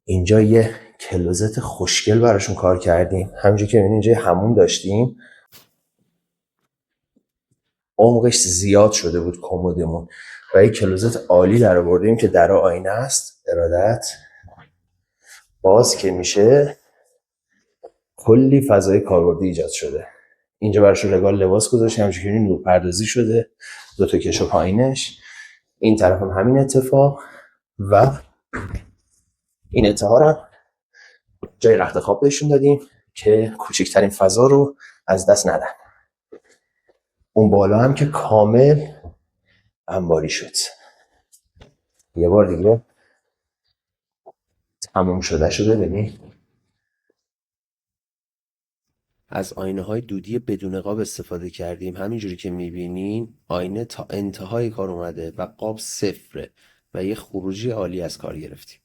اینجا یه کلوزت خوشگل براشون کار کردیم. همونجوری که می‌بینید اینجا حموم داشتیم، عمقش زیاد شده بود کمدمون و یه کلوزت عالی در آوردیم که در آینه است. ارادت باز که میشه کلی فضای کاربردی ایجاد شده. اینجا براش رگال لباس گذاشتیم، همونجوری که نور پردازی شده، دو تا کشو پایینش. این طرف هم همین اتفاق و این انتها هم جای رخت خواب بهشون دادیم که کوچکترین فضا رو از دست ندن. اون بالا هم که کامل انباری شد. یه بار دیگه تموم شده ببینید. از آینه های دودی بدون قاب استفاده کردیم. همینجوری که میبینین آینه تا انتهای کار اومده و قاب صفره و یه خروجی عالی از کار گرفتیم.